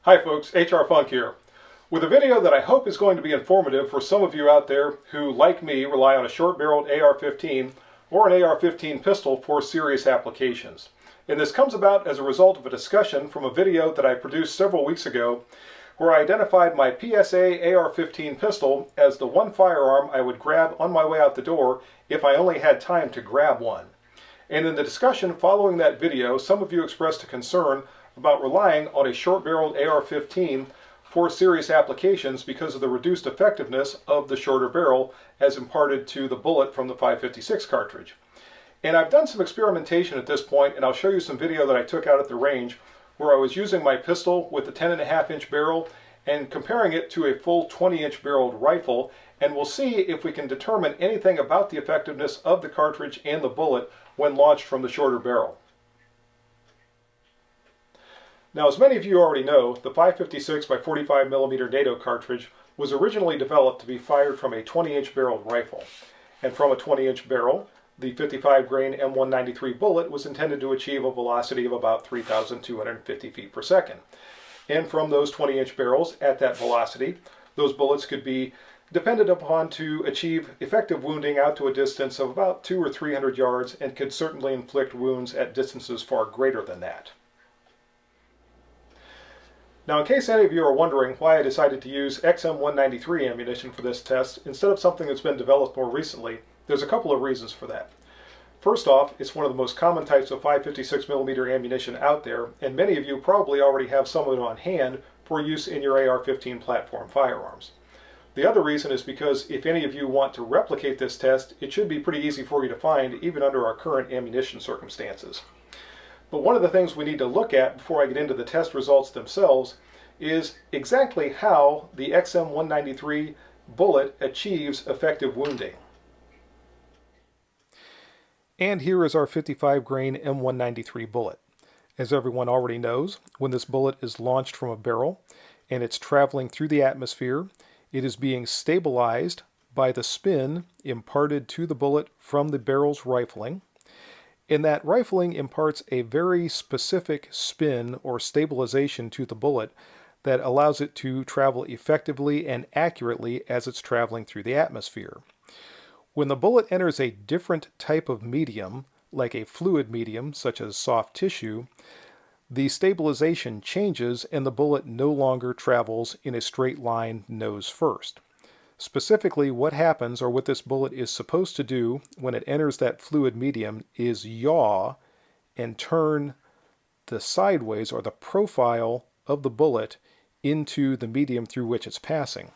Hi folks, HR Funk here, with a video that I hope is going to be informative for some of you out there who, like me, rely on a short-barreled AR-15 or an AR-15 pistol for serious applications. And this comes about as a result of a discussion from a video that I produced several weeks ago where I identified my PSA AR-15 pistol as the one firearm I would grab on my way out the door if I only had time to grab one. And in the discussion following that video, some of you expressed a concern about relying on a short-barreled AR-15 for serious applications because of the reduced effectiveness of the shorter barrel as imparted to the bullet from the 5.56 cartridge. And I've done some experimentation at this point, and I'll show you some video that I took out at the range where I was using my pistol with the 10.5-inch barrel and comparing it to a full 20-inch barreled rifle, and we'll see if we can determine anything about the effectiveness of the cartridge and the bullet when launched from the shorter barrel. Now, as many of you already know, the 5.56 by 45mm NATO cartridge was originally developed to be fired from a 20-inch barreled rifle. And from a 20-inch barrel, the 55 grain M193 bullet was intended to achieve a velocity of about 3,250 feet per second. And from those 20-inch barrels at that velocity, those bullets could be depended upon to achieve effective wounding out to a distance of about 200 or 300 yards and could certainly inflict wounds at distances far greater than that. Now, in case any of you are wondering why I decided to use XM193 ammunition for this test instead of something that's been developed more recently, there's a couple of reasons for that. First off, it's one of the most common types of 5.56mm ammunition out there, and many of you probably already have some of it on hand for use in your AR-15 platform firearms. The other reason is because if any of you want to replicate this test, it should be pretty easy for you to find even under our current ammunition circumstances. But one of the things we need to look at before I get into the test results themselves is exactly how the XM193 bullet achieves effective wounding. And here is our 55 grain M193 bullet. As everyone already knows, when this bullet is launched from a barrel and it's traveling through the atmosphere, it is being stabilized by the spin imparted to the bullet from the barrel's rifling. And that rifling imparts a very specific spin or stabilization to the bullet that allows it to travel effectively and accurately as it's traveling through the atmosphere. When the bullet enters a different type of medium, like a fluid medium such as soft tissue, the stabilization changes and the bullet no longer travels in a straight line nose first. Specifically, what happens, or what this bullet is supposed to do when it enters that fluid medium, is yaw and turn the sideways, or the profile of the bullet, into the medium through which it's passing.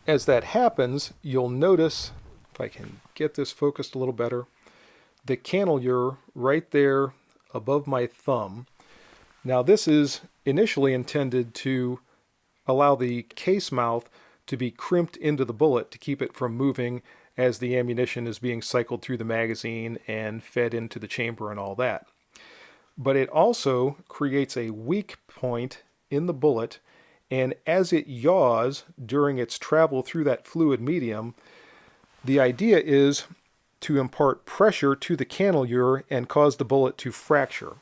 As that happens, you'll notice, if I can get this focused a little better, the cannelure right there above my thumb. Now, this is initially intended to allow the case mouth to be crimped into the bullet to keep it from moving as the ammunition is being cycled through the magazine and fed into the chamber and all that. But it also creates a weak point in the bullet, and as it yaws during its travel through that fluid medium, the idea is to impart pressure to the cannelure and cause the bullet to fracture.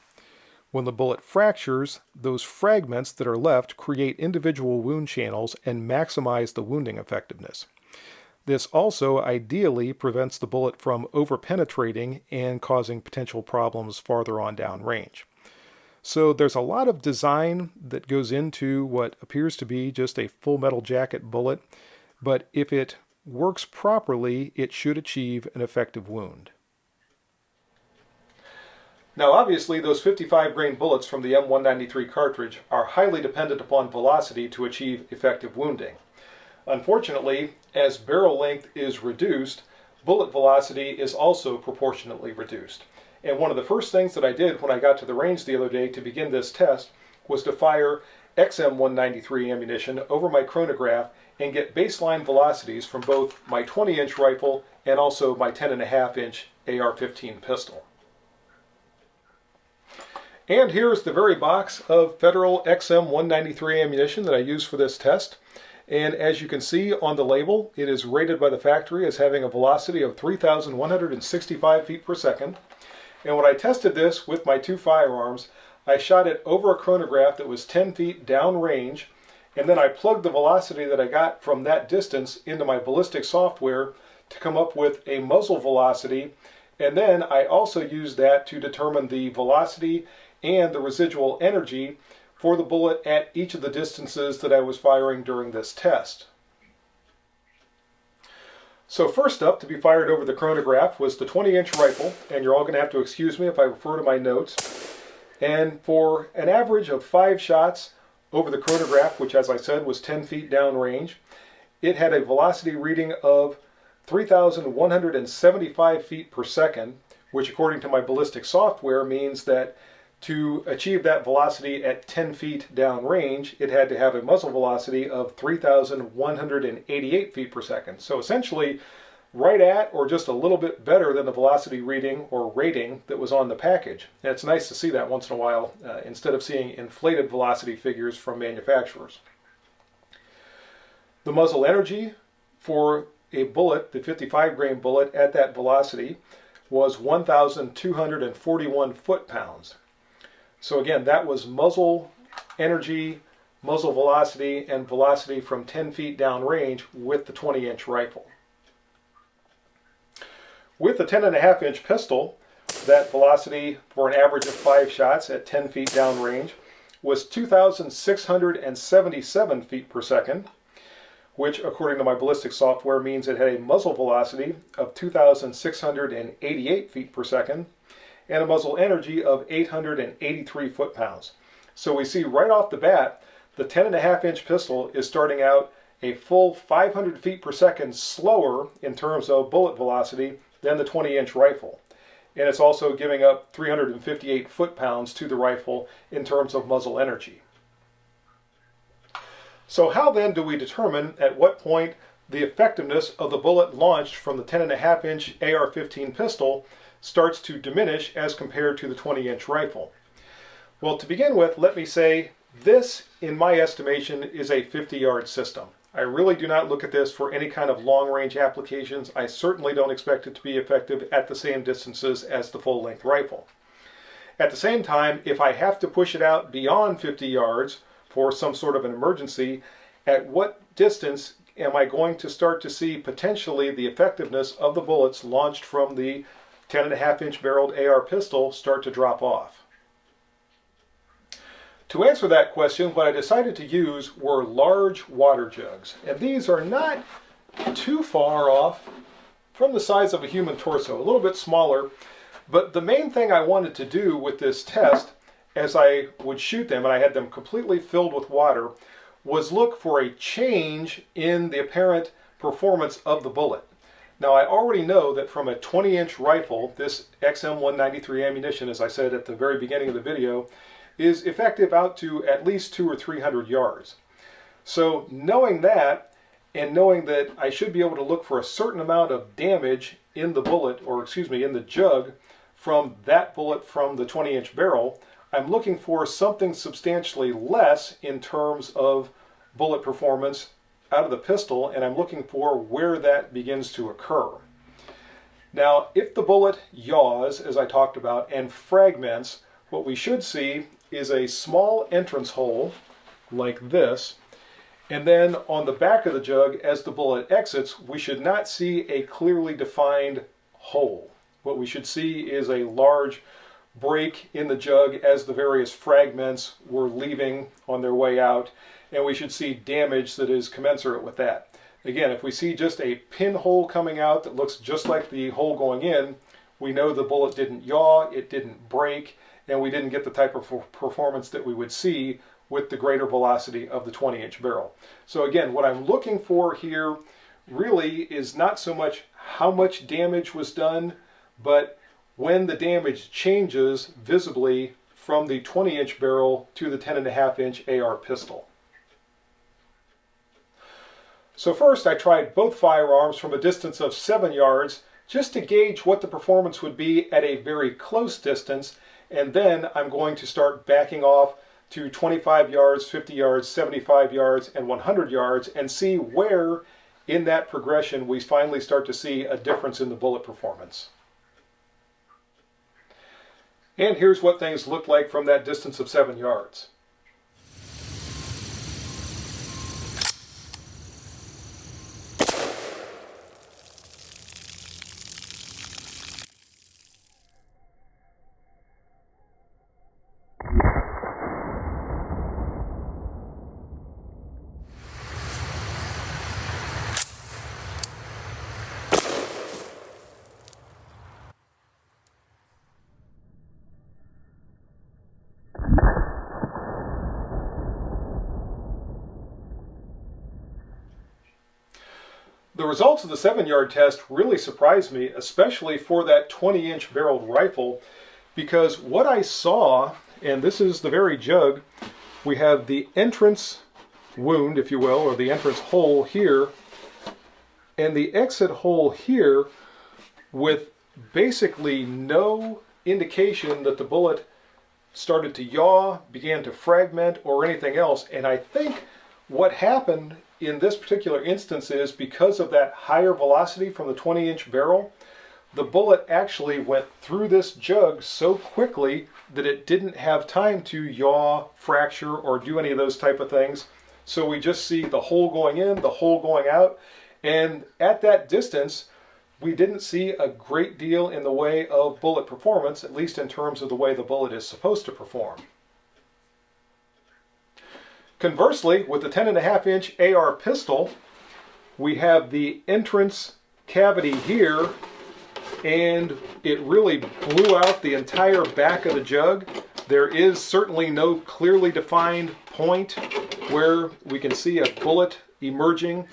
When the bullet fractures, those fragments that are left create individual wound channels and maximize the wounding effectiveness. This also ideally prevents the bullet from over-penetrating and causing potential problems farther on down range. So there's a lot of design that goes into what appears to be just a full metal jacket bullet, but if it works properly, it should achieve an effective wound. Now, obviously, those 55 grain bullets from the M193 cartridge are highly dependent upon velocity to achieve effective wounding. Unfortunately, as barrel length is reduced, bullet velocity is also proportionately reduced. And one of the first things that I did when I got to the range the other day to begin this test was to fire XM193 ammunition over my chronograph and get baseline velocities from both my 20-inch rifle and also my 10.5-inch AR-15 pistol. And here's the very box of Federal XM193 ammunition that I used for this test. And as you can see on the label, it is rated by the factory as having a velocity of 3,165 feet per second. And when I tested this with my two firearms, I shot it over a chronograph that was 10 feet downrange, and then I plugged the velocity that I got from that distance into my ballistic software to come up with a muzzle velocity, and then I also used that to determine the velocity and the residual energy for the bullet at each of the distances that I was firing during this test. So first up to be fired over the chronograph was the 20-inch rifle, and you're all going to have to excuse me if I refer to my notes. And for an average of 5 shots over the chronograph, which as I said was 10 feet downrange, it had a velocity reading of 3,175 feet per second, which according to my ballistic software means that to achieve that velocity at 10 feet downrange, it had to have a muzzle velocity of 3,188 feet per second. So essentially, right at or just a little bit better than the velocity reading or rating that was on the package. And it's nice to see that once in a while instead of seeing inflated velocity figures from manufacturers. The muzzle energy for a bullet, the 55 grain bullet at that velocity, was 1,241 foot-pounds. So again, that was muzzle energy, muzzle velocity, and velocity from 10 feet downrange with the 20-inch rifle. With the 10.5-inch pistol, that velocity for an average of 5 shots at 10 feet downrange was 2,677 feet per second, which according to my ballistic software means it had a muzzle velocity of 2,688 feet per second, and a muzzle energy of 883 foot-pounds. So we see right off the bat, the 10.5-inch pistol is starting out a full 500 feet per second slower in terms of bullet velocity than the 20-inch rifle. And it's also giving up 358 foot-pounds to the rifle in terms of muzzle energy. So how then do we determine at what point the effectiveness of the bullet launched from the 10.5-inch AR-15 pistol starts to diminish as compared to the 20-inch rifle? Well, to begin with, let me say this, in my estimation, is a 50-yard system. I really do not look at this for any kind of long-range applications. I certainly don't expect it to be effective at the same distances as the full-length rifle. At the same time, if I have to push it out beyond 50 yards for some sort of an emergency, at what distance am I going to start to see potentially the effectiveness of the bullets launched from the 10.5-inch barreled AR pistol start to drop off? To answer that question, what I decided to use were large water jugs. And these are not too far off from the size of a human torso, a little bit smaller. But the main thing I wanted to do with this test, as I would shoot them, and I had them completely filled with water, was look for a change in the apparent performance of the bullet. Now, I already know that from a 20-inch rifle, this XM193 ammunition, as I said at the very beginning of the video, is effective out to at least 200 or 300 yards. So knowing that, and knowing that I should be able to look for a certain amount of damage in the bullet, or excuse me, in the jug, from that bullet from the 20-inch barrel, I'm looking for something substantially less in terms of bullet performance out of the pistol, and I'm looking for where that begins to occur. Now, if the bullet yaws, as I talked about, and fragments, what we should see is a small entrance hole like this, and then on the back of the jug, as the bullet exits, we should not see a clearly defined hole. What we should see is a large break in the jug as the various fragments were leaving on their way out, and we should see damage that is commensurate with that. Again, if we see just a pinhole coming out that looks just like the hole going in, we know the bullet didn't yaw, it didn't break, and we didn't get the type of performance that we would see with the greater velocity of the 20-inch barrel. So again, what I'm looking for here really is not so much how much damage was done, but when the damage changes visibly from the 20-inch barrel to the 10.5-inch AR pistol. So first I tried both firearms from a distance of 7 yards just to gauge what the performance would be at a very close distance, and then I'm going to start backing off to 25 yards, 50 yards, 75 yards, and 100 yards and see where in that progression we finally start to see a difference in the bullet performance. And here's what things look like from that distance of 7 yards. The results of the 7-yard test really surprised me, especially for that 20-inch barreled rifle, because what I saw, and this is the very jug, we have the entrance wound, if you will, or the entrance hole here, and the exit hole here, with basically no indication that the bullet started to yaw, began to fragment, or anything else. And I think what happened in this particular instance is, because of that higher velocity from the 20-inch barrel, the bullet actually went through this jug so quickly that it didn't have time to yaw, fracture, or do any of those type of things. So we just see the hole going in, the hole going out, and at that distance, we didn't see a great deal in the way of bullet performance, at least in terms of the way the bullet is supposed to perform. Conversely, with the 10.5-inch AR pistol, we have the entrance cavity here, and it really blew out the entire back of the jug. There is certainly no clearly defined point where we can see a bullet emerging.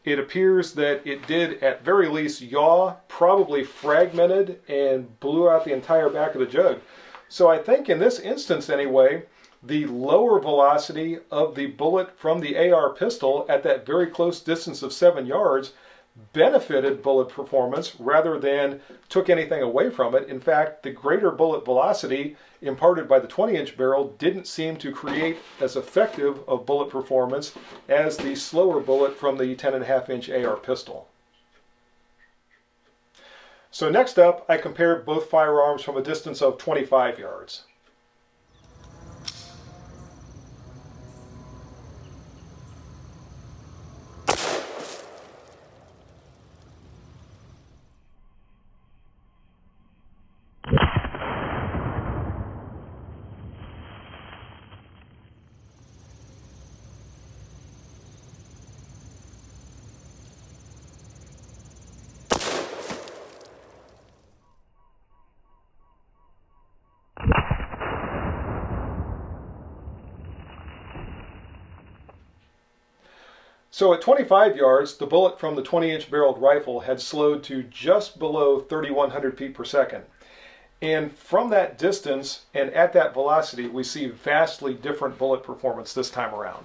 It appears that it did at very least yaw, probably fragmented, and blew out the entire back of the jug. So I think in this instance anyway, the lower velocity of the bullet from the AR pistol at that very close distance of 7 yards benefited bullet performance rather than took anything away from it. In fact, the greater bullet velocity imparted by the 20-inch barrel didn't seem to create as effective of bullet performance as the slower bullet from the 10.5-inch AR pistol. So next up, I compared both firearms from a distance of 25 yards. So at 25 yards, the bullet from the 20-inch barreled rifle had slowed to just below 3,100 feet per second. And from that distance and at that velocity, we see vastly different bullet performance this time around.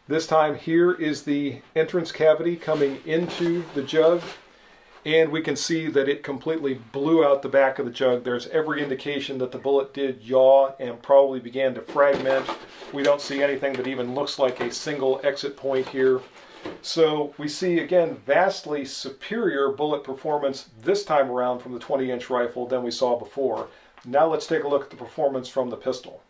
This time here is the entrance cavity coming into the jug, and we can see that it completely blew out the back of the jug. There's every indication that the bullet did yaw and probably began to fragment. We don't see anything that even looks like a single exit point here. So we see, again, vastly superior bullet performance this time around from the 20-inch rifle than we saw before. Now let's take a look at the performance from the pistol.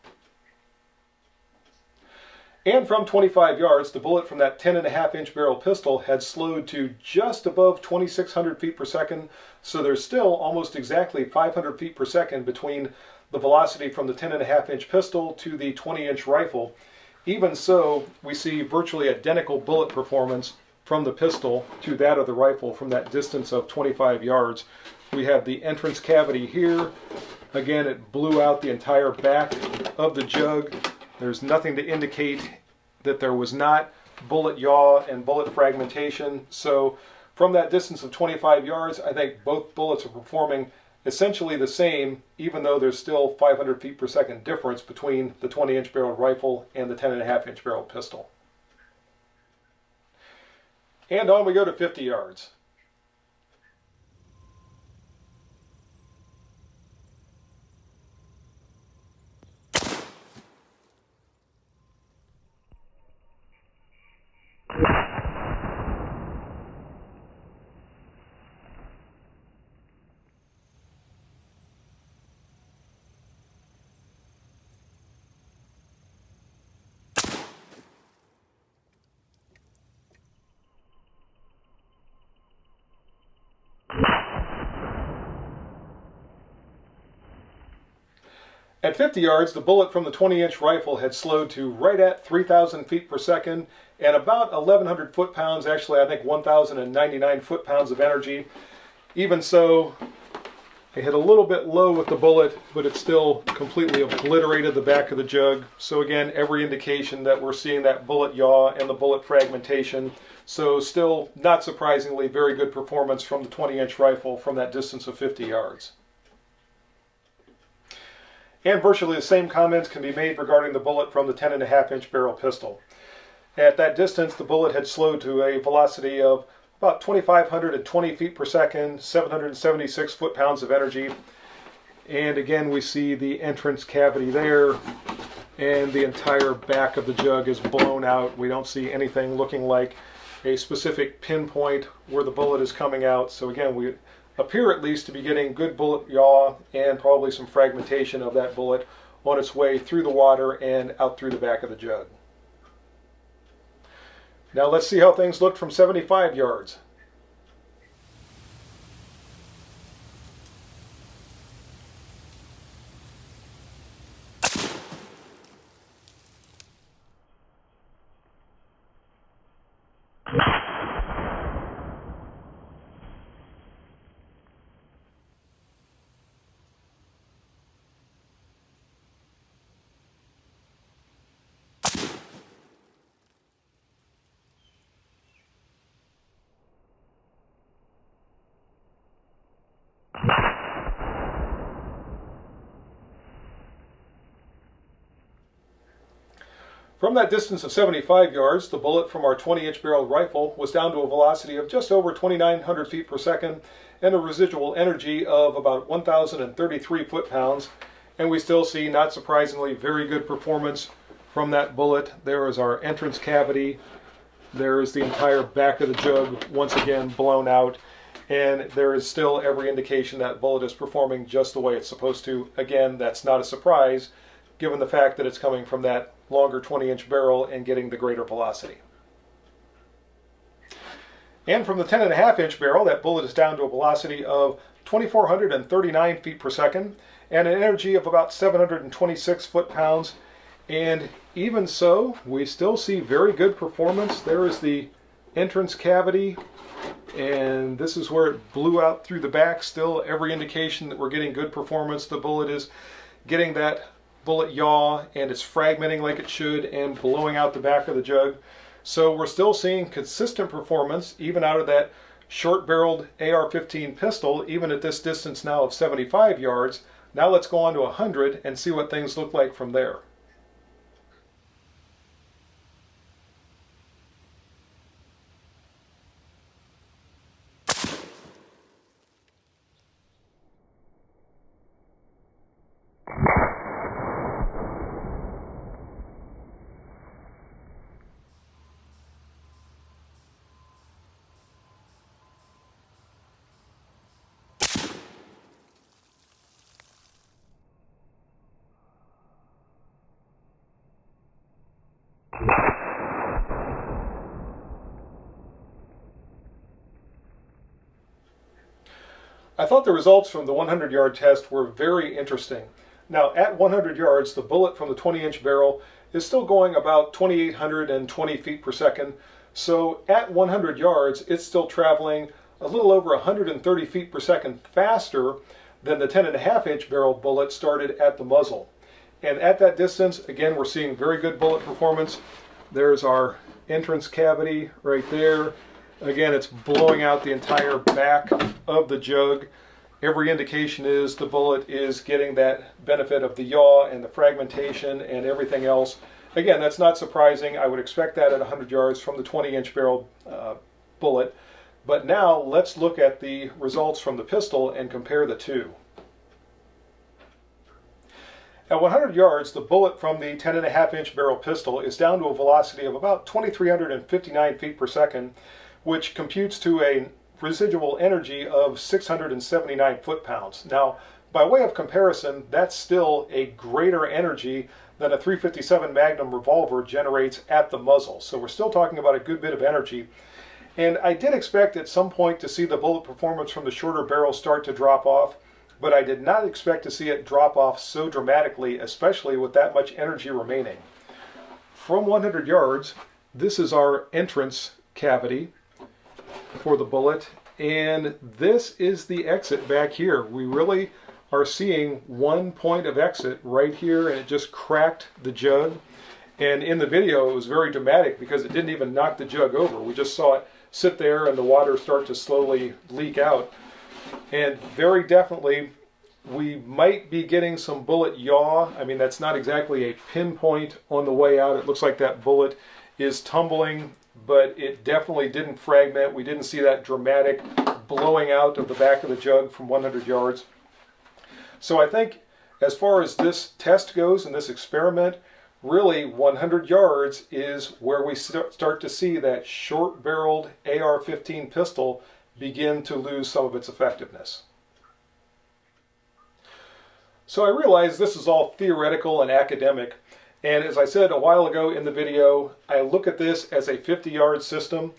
And from 25 yards, the bullet from that 10.5-inch barrel pistol had slowed to just above 2,600 feet per second. So there's still almost exactly 500 feet per second between the velocity from the 10.5-inch pistol to the 20-inch rifle. Even so, we see virtually identical bullet performance from the pistol to that of the rifle from that distance of 25 yards. We have the entrance cavity here. Again, it blew out the entire back of the jug. There's nothing to indicate that there was not bullet yaw and bullet fragmentation. So from that distance of 25 yards, I think both bullets are performing essentially the same, even though there's still 500 feet per second difference between the 20-inch barreled rifle and the 10.5-inch barreled pistol. And on we go to 50 yards. At 50 yards, the bullet from the 20-inch rifle had slowed to right at 3,000 feet per second and about 1,100 foot-pounds, actually I think 1,099 foot-pounds of energy. Even so, I hit a little bit low with the bullet, but it still completely obliterated the back of the jug. So again, every indication that we're seeing that bullet yaw and the bullet fragmentation. So still, not surprisingly, very good performance from the 20-inch rifle from that distance of 50 yards. And virtually the same comments can be made regarding the bullet from the 10.5-inch barrel pistol. At that distance, the bullet had slowed to a velocity of about 2,520 feet per second, 776 foot-pounds of energy. And again, we see the entrance cavity there, and the entire back of the jug is blown out. We don't see anything looking like a specific pinpoint where the bullet is coming out. So again, we appear at least to be getting good bullet yaw and probably some fragmentation of that bullet on its way through the water and out through the back of the jug. Now let's see how things looked from 75 yards. From that distance of 75 yards, the bullet from our 20-inch barrel rifle was down to a velocity of just over 2,900 feet per second and a residual energy of about 1,033 foot-pounds. And we still see, not surprisingly, very good performance from that bullet. There is our entrance cavity. There is the entire back of the jug, once again blown out. And there is still every indication that bullet is performing just the way it's supposed to. Again, that's not a surprise, given the fact that it's coming from that longer 20-inch barrel and getting the greater velocity. And from the 10.5-inch barrel, that bullet is down to a velocity of 2,439 feet per second and an energy of about 726 foot-pounds. And even so, we still see very good performance. There is the entrance cavity, and this is where it blew out through the back. Still every indication that we're getting good performance. The bullet is getting that bullet yaw, and it's fragmenting like it should and blowing out the back of the jug. So we're still seeing consistent performance even out of that short-barreled AR-15 pistol, even at this distance now of 75 yards. Now let's go on to 100 and see what things look like from there. I thought the results from the 100-yard test were very interesting. Now, at 100 yards, the bullet from the 20-inch barrel is still going about 2,820 feet per second. So at 100 yards, it's still traveling a little over 130 feet per second faster than the 10.5-inch barrel bullet started at the muzzle. And at that distance, again, we're seeing very good bullet performance. There's our entrance cavity right there. Again, it's blowing out the entire back of the jug. Every indication is the bullet is getting that benefit of the yaw and the fragmentation and everything else. Again, that's not surprising. I would expect that at 100 yards from the 20-inch barrel bullet. But now let's look at the results from the pistol and compare the two. At 100 yards, the bullet from the 10.5-inch barrel pistol is down to a velocity of about 2,359 feet per second, which computes to a residual energy of 679 foot-pounds. Now, by way of comparison, that's still a greater energy than a .357 Magnum revolver generates at the muzzle. So we're still talking about a good bit of energy. And I did expect at some point to see the bullet performance from the shorter barrel start to drop off. but I did not expect to see it drop off so dramatically, especially with that much energy remaining. From 100 yards, this is our entrance cavity for the bullet, and this is the exit back here. We really are seeing one point of exit right here, and it just cracked the jug. And in the video it was very dramatic because it didn't even knock the jug over. We just saw it sit there and the water start to slowly leak out. And very definitely we might be getting some bullet yaw. I mean, that's not exactly a pinpoint on the way out. It looks like that bullet is tumbling, but it definitely didn't fragment. We didn't see that dramatic blowing out of the back of the jug from 100 yards. So I think as far as this test goes and this experiment, really 100 yards is where we start to see that short-barreled AR-15 pistol begin to lose some of its effectiveness. So I realize this is all theoretical and academic, and as I said a while ago in the video, I look at this as a 50-yard system,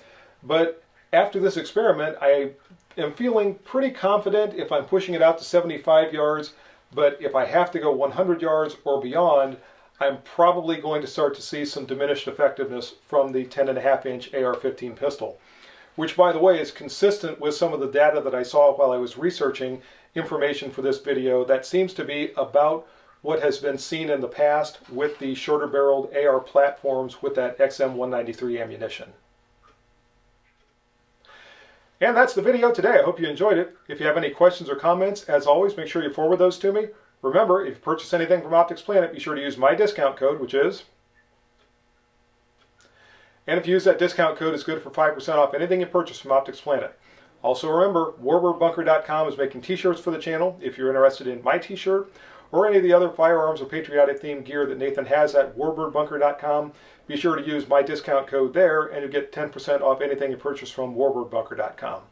but after this experiment I am feeling pretty confident if I'm pushing it out to 75 yards, but if I have to go 100 yards or beyond, I'm probably going to start to see some diminished effectiveness from the 10.5-inch AR-15 pistol, which by the way is consistent with some of the data that I saw while I was researching information for this video. That seems to be about what has been seen in the past with the shorter barreled AR platforms with that XM193 ammunition. And that's the video today. I hope you enjoyed it. If you have any questions or comments, as always, make sure you forward those to me. Remember, if you purchase anything from Optics Planet, be sure to use my discount code, which is... And if you use that discount code, it's good for 5% off anything you purchase from Optics Planet. Also remember, WarbirdBunker.com is making t-shirts for the channel. If you're interested in my t-shirt or any of the other firearms or patriotic themed gear that Nathan has at WarbirdBunker.com, be sure to use my discount code there and you'll get 10% off anything you purchase from WarbirdBunker.com.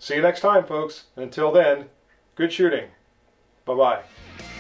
See you next time, folks. Until then, good shooting. Bye-bye.